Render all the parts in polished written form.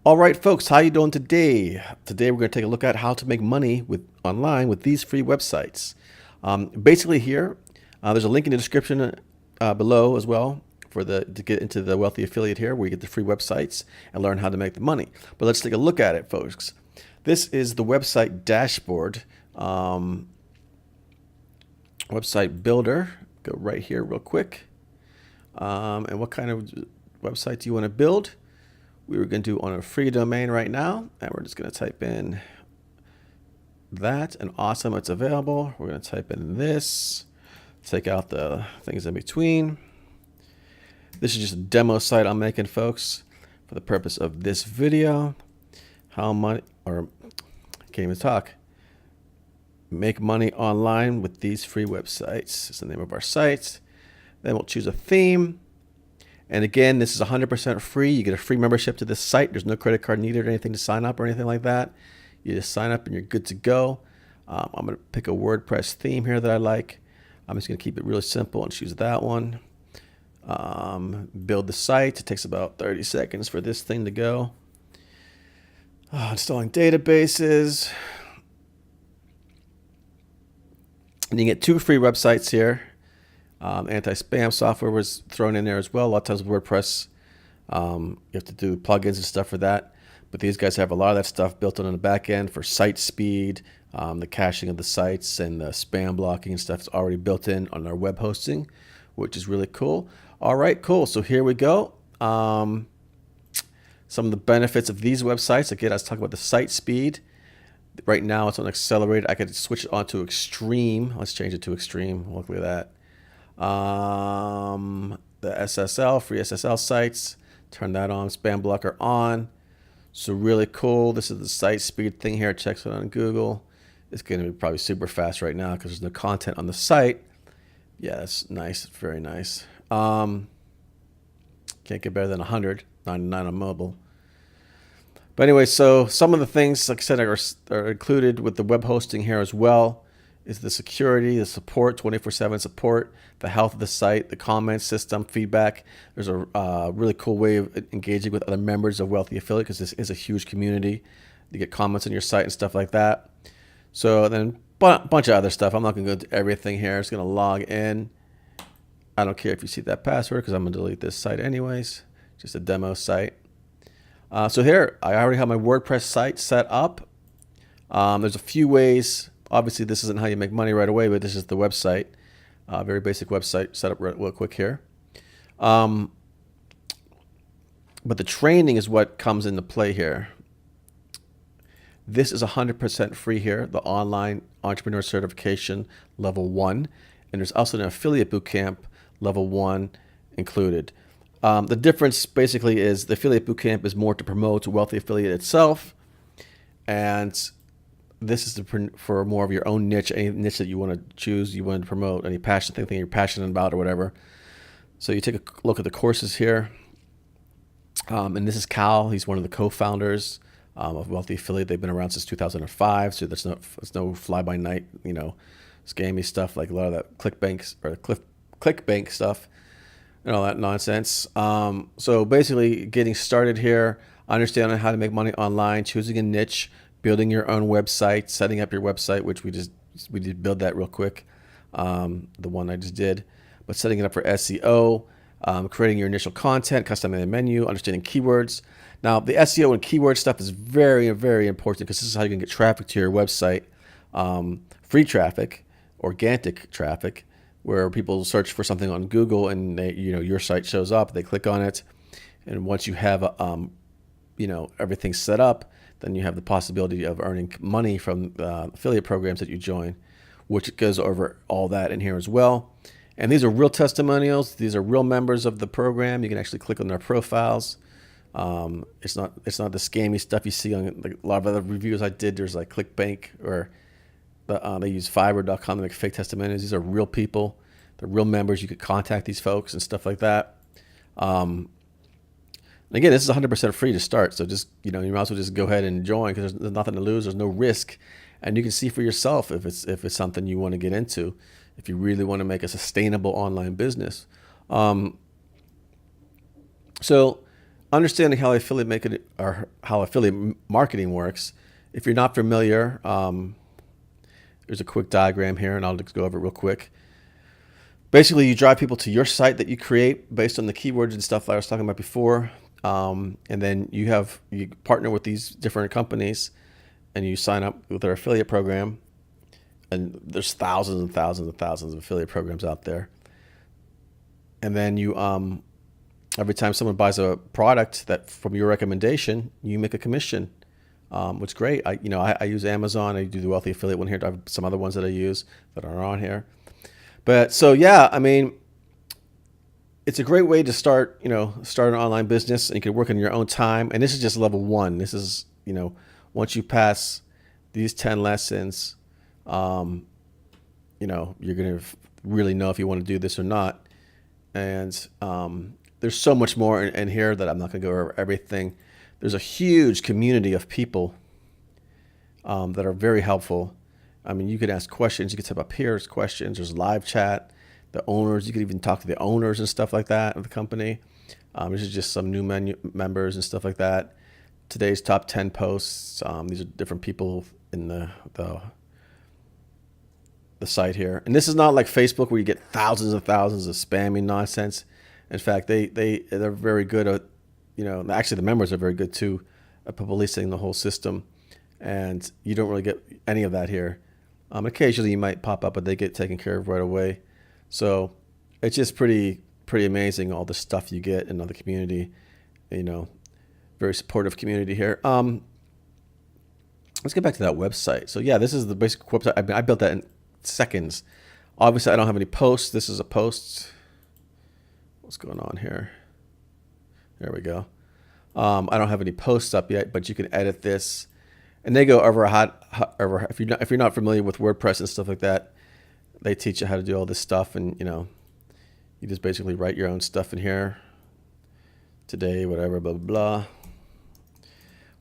All right, folks, how you doing today? Today we're going to take a look at how to make money online with these free websites. Basically, here there's a link in the description below as well to get into the Wealthy Affiliate here, where you get the free websites and learn how to make the money. But let's take a look at it, folks. This is the website dashboard, website builder. Go right here real quick. And what kind of website do you want to build? We were going to do on a free domain right now, and we're just going to type in that, and awesome, it's available. We're going to type in this, take out the things in between. This is just a demo site I'm making, folks, for the purpose of this video. How money, or I can't even talk. Make money online with these free websites. It's the name of our site. Then we'll choose a theme. And again, this is 100% free. You get a free membership to this site. There's no credit card needed or anything to sign up or anything like that. You just sign up and you're good to go. I'm going to pick a WordPress theme here that I like. I'm just going to keep it really simple and choose that one. Build the site. It takes about 30 seconds for this thing to go. Installing databases. And you get 2 free websites here. Anti-spam software was thrown in there as well. A lot of times with WordPress, you have to do plugins and stuff for that. But these guys have a lot of that stuff built on the back end for site speed, the caching of the sites, and the spam blocking and stuff is already built in on our web hosting, which is really cool. All right, cool. So here we go. Some of the benefits of these websites. Again, I was talking about the site speed. Right now it's on accelerated. I could switch it on to extreme. Let's change it to extreme. Look at that. The SSL, free SSL sites, turn that on, spam blocker on. So really cool. This is the site speed thing here. Checks it on Google. It's going to be probably super fast right now because there's no content on the site. Yeah, that's nice. Very nice. Can't get better than 199 on mobile. But anyway, so some of the things, like I said, are included with the web hosting here as well. Is the security, the support, 24/7 support, the health of the site, the comment system, feedback. There's a really cool way of engaging with other members of Wealthy Affiliate, because this is a huge community. You get comments on your site and stuff like that. So then a bunch of other stuff. I'm not going to go into everything here. It's going to log in. I don't care if you see that password because I'm going to delete this site anyways. Just a demo site. So here, I already have my WordPress site set up. There's a few ways. Obviously, this isn't how you make money right away, but this is the website. Very basic website set up real quick here. But the training is what comes into play here. This is 100% free here, the online entrepreneur certification level 1. And there's also an affiliate bootcamp level 1 included. The difference basically is the affiliate bootcamp is more to promote Wealthy Affiliate itself. And this is for more of your own niche, any niche that you want to choose, you want to promote, any thing you're passionate about or whatever. So you take a look at the courses here. And this is Cal. He's one of the co-founders of Wealthy Affiliate. They've been around since 2005. So there's no fly-by-night, scammy stuff like a lot of that clickbank stuff and all that nonsense. So basically getting started here, understanding how to make money online, choosing a niche, building your own website, setting up your website, which we did build that real quick, the one I just did, but setting it up for SEO, creating your initial content, customizing the menu, understanding keywords. Now, the SEO and keyword stuff is very, very important because this is how you can get traffic to your website, free traffic, organic traffic, where people search for something on Google and your site shows up, they click on it, and once you have everything set up, then you have the possibility of earning money from affiliate programs that you join, which goes over all that in here as well. And these are real testimonials. These are real members of the program. You can actually click on their profiles. It's not the scammy stuff you see on a lot of other reviews I did. There's like ClickBank, or they use Fiverr.com to make fake testimonials. These are real people. They're real members. You could contact these folks and stuff like that. And again, this is 100% free to start. So just, you might as well just go ahead and join because there's nothing to lose. There's no risk. And you can see for yourself if it's something you want to get into, if you really want to make a sustainable online business. So understanding how how affiliate marketing works. If you're not familiar, there's a quick diagram here, and I'll just go over it real quick. Basically, you drive people to your site that you create based on the keywords and stuff that I was talking about before. And then you partner with these different companies, and you sign up with their affiliate program. And there's thousands and thousands and thousands of affiliate programs out there. And then you, every time someone buys a product that from your recommendation, you make a commission, which is great. I use Amazon. I do the Wealthy Affiliate one here. I have some other ones that I use that are on here. But so yeah, I mean, it's a great way to start an online business, and you can work on your own time. And this is just level 1. This is, once you pass these 10 lessons, you're going to really know if you want to do this or not. And there's so much more in here that I'm not going to go over everything. There's a huge community of people that are very helpful. I mean, you could ask questions. You could type up here questions. There's live chat. The owners, you could even talk to the owners and stuff like that of the company. This is just some new members and stuff like that. Today's top 10 posts. These are different people in the site here. And this is not like Facebook where you get thousands and thousands of spammy nonsense. In fact, they're very good at, actually the members are very good too at policing the whole system. And you don't really get any of that here. Occasionally you might pop up, but they get taken care of right away. So it's just pretty amazing, all the stuff you get in the community, very supportive community here. Let's get back to that website. So yeah, this is the basic website. I built that in seconds. Obviously I don't have any posts. This is a post. What's going on here? There we go. I don't have any posts up yet, but you can edit this. And they go over if you're not familiar with WordPress and stuff like that, they teach you how to do all this stuff, and you just basically write your own stuff in here. Today, whatever, blah blah blah,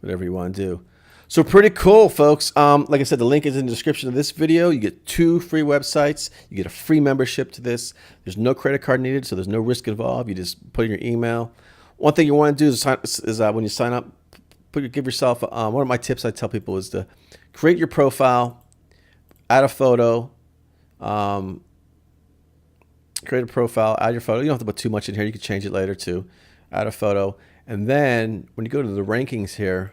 whatever you want to do. So pretty cool, folks. Like I said, the link is in the description of this video. You get 2 free websites. You get a free membership to this. There's no credit card needed, so there's no risk involved. You just put in your email. One thing you want to do is when you sign up, give yourself, one of my tips I tell people is to create your profile, add a photo, create a profile, add your photo. You don't have to put too much in here. You can change it later too. Add a photo. And then when you go to the rankings here,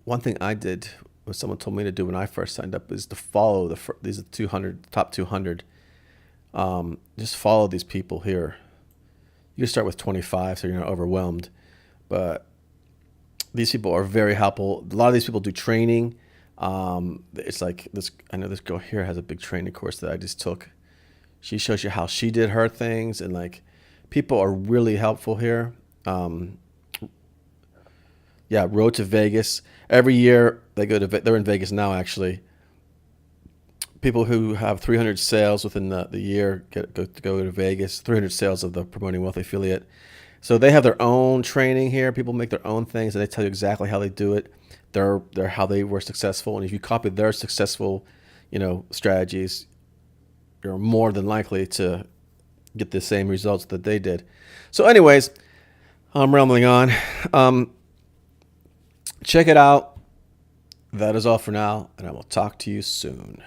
one thing I did, what someone told me to do when I first signed up, is to follow these top 200. Just follow these people here. You can start with 25 so you're not overwhelmed. But these people are very helpful. A lot of these people do training. It's like this. I know this girl here has a big training course that I just took. She shows you how she did her things, and like people are really helpful here. Yeah, Road to Vegas. Every year they're in Vegas now actually. People who have 300 sales within the year go to Vegas. 300 sales of the Promoting Wealth Affiliate. So they have their own training here. People make their own things, and they tell you exactly how they do it. They're how they were successful. And if you copy their successful, strategies, you're more than likely to get the same results that they did. So anyways, I'm rambling on. Check it out. That is all for now, and I will talk to you soon.